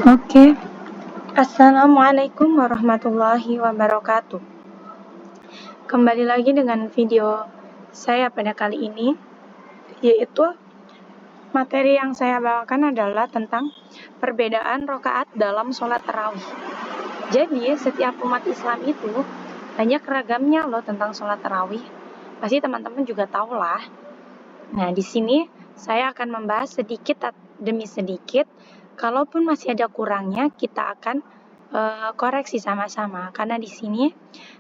Oke, Assalamualaikum warahmatullahi wabarakatuh. Kembali lagi dengan video saya pada kali ini, yaitu materi yang saya bawakan adalah tentang perbedaan rakaat dalam sholat tarawih. Jadi, setiap umat Islam itu banyak ragamnya loh tentang sholat tarawih. Pasti teman-teman juga tahu lah. Nah, di sini saya akan membahas sedikit demi sedikit. Kalaupun masih ada kurangnya, kita akan koreksi sama-sama. Karena di sini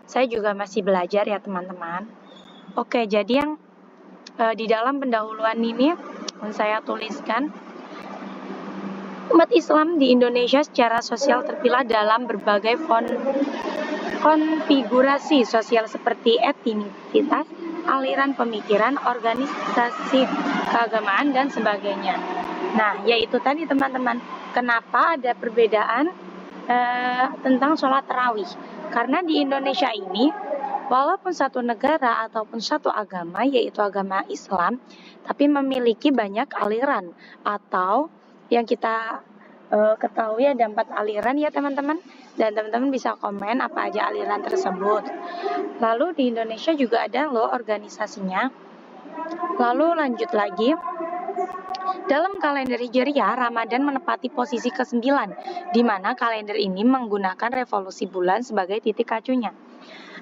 saya juga masih belajar ya teman-teman. Oke, jadi yang di dalam pendahuluan ini saya tuliskan, umat Islam di Indonesia secara sosial terpilah dalam berbagai konfigurasi sosial seperti etnisitas, aliran pemikiran, organisasi keagamaan, dan sebagainya. Nah, yaitu tadi teman-teman, kenapa ada perbedaan tentang sholat tarawih? Karena di Indonesia ini, walaupun satu negara ataupun satu agama, yaitu agama Islam, tapi memiliki banyak aliran, atau yang kita ketahui ada 4 aliran ya teman-teman, dan teman-teman bisa komen apa aja aliran tersebut. Lalu di Indonesia juga ada loh organisasinya. Lalu lanjut lagi, dalam kalender Hijriah, Ramadan menempati posisi ke-9, di mana kalender ini menggunakan revolusi bulan sebagai titik acunya.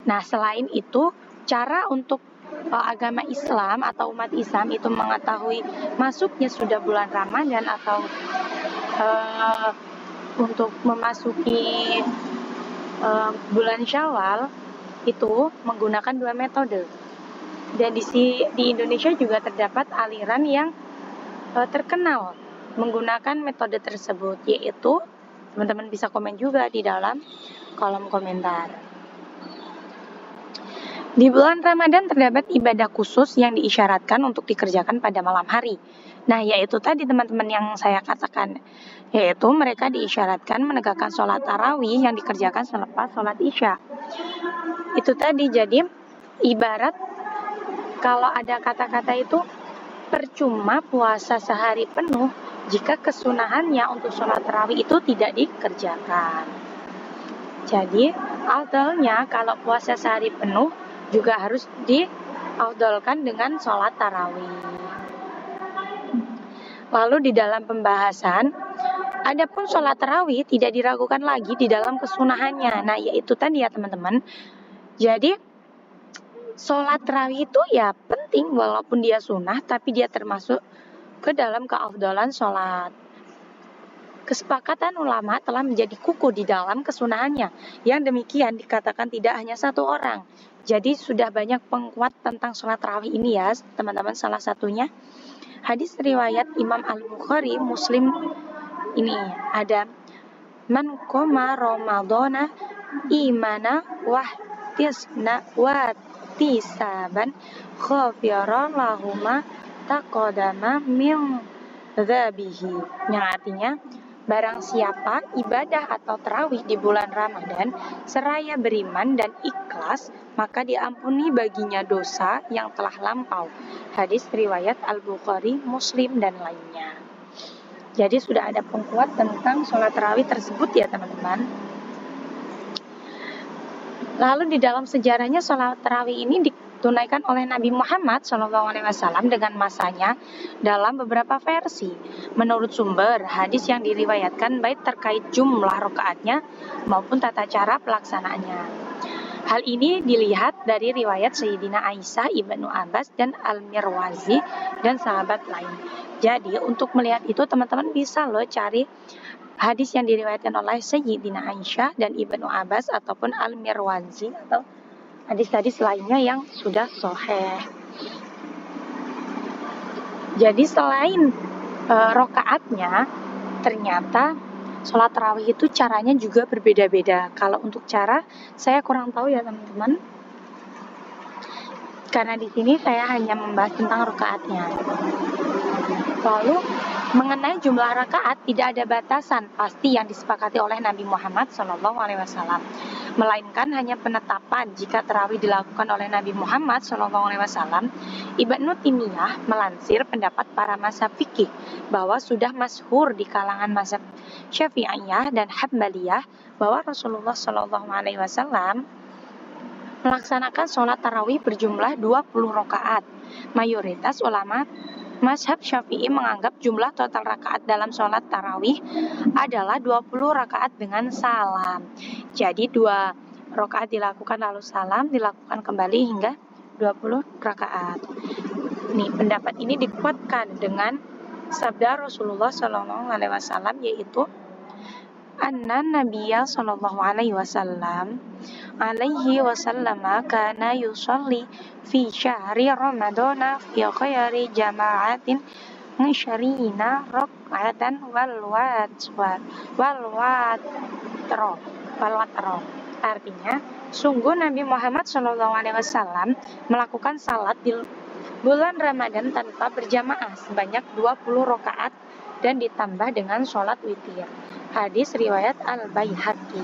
Nah, selain itu, cara untuk agama Islam atau umat Islam itu mengetahui masuknya sudah bulan Ramadan atau untuk memasuki bulan Syawal itu menggunakan 2 metode. Dan di Indonesia juga terdapat aliran yang terkenal menggunakan metode tersebut, yaitu teman-teman bisa komen juga di dalam kolom komentar. Di bulan Ramadan terdapat ibadah khusus yang diisyaratkan untuk dikerjakan pada malam hari. Nah, yaitu tadi teman-teman yang saya katakan, yaitu mereka diisyaratkan menegakkan sholat tarawih yang dikerjakan selepas sholat isya. Itu tadi, jadi ibarat kalau ada kata-kata itu, percuma puasa sehari penuh jika kesunahannya untuk sholat tarawih itu tidak dikerjakan. Jadi, afdalnya kalau puasa sehari penuh juga harus diafdalkan dengan sholat tarawih. Lalu di dalam pembahasan, adapun sholat tarawih tidak diragukan lagi di dalam kesunahannya. Nah, yaitu tadi ya teman-teman. Jadi, sholat tarawih itu ya penting walaupun dia sunnah, tapi dia termasuk ke dalam keafdalan sholat. Kesepakatan ulama telah menjadi kukuh di dalam kesunahannya. Yang demikian dikatakan tidak hanya satu orang. Jadi sudah banyak penguat tentang sholat tarawih ini ya teman-teman. Salah satunya hadis riwayat Imam Al-Bukhari, Muslim ini ada, man qoma ramadhana imana wahtisaban ghafira lahuma taqaddama min dzabihi, yang artinya barang siapa ibadah atau tarawih di bulan Ramadan seraya beriman dan ikhlas, maka diampuni baginya dosa yang telah lampau. Hadis riwayat Al-Bukhari, Muslim, dan lainnya. Jadi sudah ada penguat tentang sholat tarawih tersebut ya teman-teman. Lalu di dalam sejarahnya sholat tarawih ini ditunaikan oleh Nabi Muhammad SAW dengan masanya dalam beberapa versi. Menurut sumber, hadis yang diriwayatkan baik terkait jumlah rakaatnya maupun tata cara pelaksanaannya. Hal ini dilihat dari riwayat Sayyidina Aisyah, Ibnu Abbas, dan Al-Mirwazi, dan sahabat lain. Jadi untuk melihat itu teman-teman bisa loh cari hadis yang diriwayatkan oleh Sayyidina Aisyah dan Ibnu Abbas ataupun Al-Mirwazi atau hadis-hadis lainnya yang sudah sahih. Jadi selain rakaatnya, ternyata sholat tarawih itu caranya juga berbeda-beda. Kalau untuk cara saya kurang tahu ya teman-teman, karena di sini saya hanya membahas tentang rakaatnya. Lalu mengenai jumlah rakaat tidak ada batasan pasti yang disepakati oleh Nabi Muhammad SAW. melainkan hanya penetapan jika tarawih dilakukan oleh Nabi Muhammad SAW. Ibnu Taimiyah melansir pendapat para mazhab fikih bahwa sudah masyhur di kalangan mazhab Syafi'iyah dan Hambaliyah bahwa Rasulullah SAW melaksanakan sholat tarawih berjumlah 20 rakaat. Mayoritas ulama mazhab Syafi'i menganggap jumlah total rakaat dalam sholat tarawih adalah 20 rakaat dengan salam. Jadi 2 rakaat dilakukan lalu salam, dilakukan kembali hingga 20 rakaat. Nih, pendapat ini dikuatkan dengan sabda Rasulullah SAW, yaitu anna Nabiya sallallahu alaihi wasallam kana yusalli fi syahri Ramadana fi khayri jama'atin ngisharina rak'atan wal watro. Artinya, sungguh Nabi Muhammad sallallahu alaihi wasallam melakukan salat di bulan Ramadan tanpa berjamaah sebanyak 20 rakaat dan ditambah dengan sholat witir. Hadis riwayat Al-Baihaqi.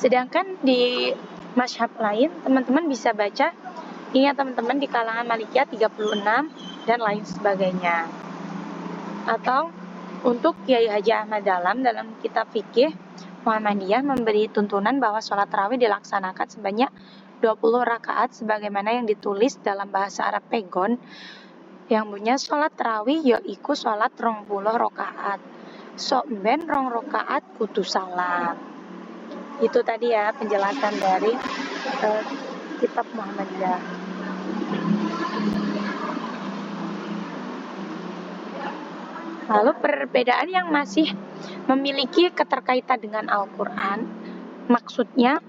Sedangkan di mazhab lain, teman-teman bisa baca ini ya teman-teman, di kalangan Malikiyah 36 dan lain sebagainya. Atau untuk Kiai Haji Ahmad dalam kitab fikih Muhammadiyah memberi tuntunan bahwa sholat tarawih dilaksanakan sebanyak 20 rakaat sebagaimana yang ditulis dalam bahasa Arab Pegon yang punya sholat tarawih yaiku sholat 20 rakaat. Sok ben 2 rakaat kudu salam. Itu tadi ya penjelasan dari kitab Muhammadiyah. Lalu perbedaan yang masih memiliki keterkaitan dengan Al-Quran, maksudnya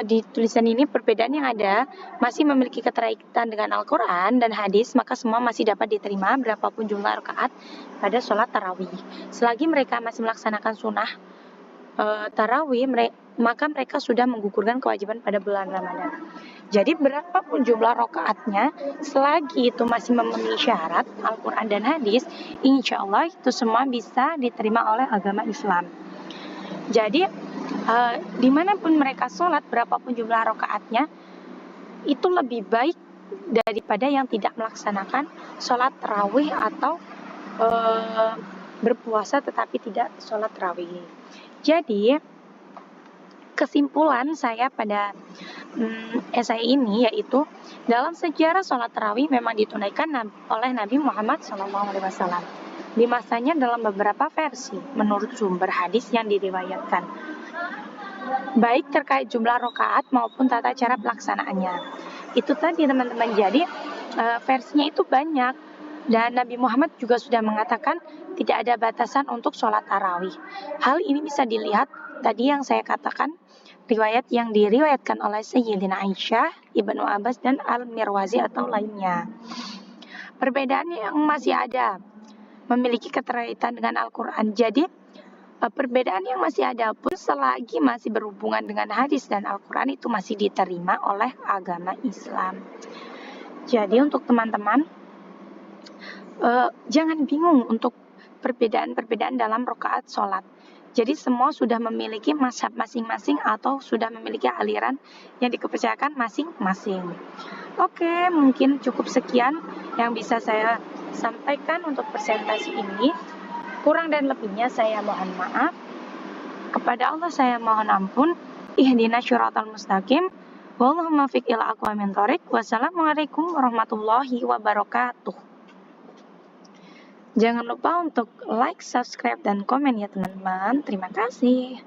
di tulisan ini perbedaan yang ada masih memiliki keterkaitan dengan Al-Quran dan hadis, maka semua masih dapat diterima berapapun jumlah rakaat pada sholat tarawih. Selagi mereka masih melaksanakan sunnah tarawih, maka mereka sudah menggugurkan kewajiban pada bulan Ramadan. Jadi berapapun jumlah rakaatnya, selagi itu masih memenuhi syarat Al-Quran dan hadis, insya Allah itu semua bisa diterima oleh agama Islam. Jadi dimanapun mereka sholat, berapapun jumlah rakaatnya, itu lebih baik daripada yang tidak melaksanakan sholat tarawih atau berpuasa tetapi tidak sholat tarawih. Jadi kesimpulan saya pada esai ini yaitu dalam sejarah sholat tarawih memang ditunaikan oleh Nabi Muhammad SAW di masanya dalam beberapa versi menurut sumber hadis yang diriwayatkan, baik terkait jumlah rakaat maupun tata cara pelaksanaannya. Itu tadi teman-teman, jadi versinya itu banyak dan Nabi Muhammad juga sudah mengatakan tidak ada batasan untuk sholat tarawih. Hal ini bisa dilihat tadi yang saya katakan, riwayat yang diriwayatkan oleh Sayyidina Aisyah, Ibnu Abbas dan Al-Mirwazi atau lainnya. Perbedaan yang masih ada memiliki keterkaitan dengan Al-Quran. Jadi perbedaan yang masih ada pun selagi masih berhubungan dengan hadis dan Al-Quran itu masih diterima oleh agama Islam. Jadi untuk teman-teman jangan bingung untuk perbedaan-perbedaan dalam rakaat sholat. Jadi semua sudah memiliki mazhab masing-masing atau sudah memiliki aliran yang dikepercayakan masing-masing. Oke, mungkin cukup sekian yang bisa saya sampaikan untuk presentasi ini. Kurang dan lebihnya saya mohon maaf. Kepada Allah saya mohon ampun. Ihdinas syiratal mustaqim. Wallahu muwaffiq ila aqwamit thoriq. Wassalamualaikum warahmatullahi wabarakatuh. Jangan lupa untuk like, subscribe, dan komen ya teman-teman. Terima kasih.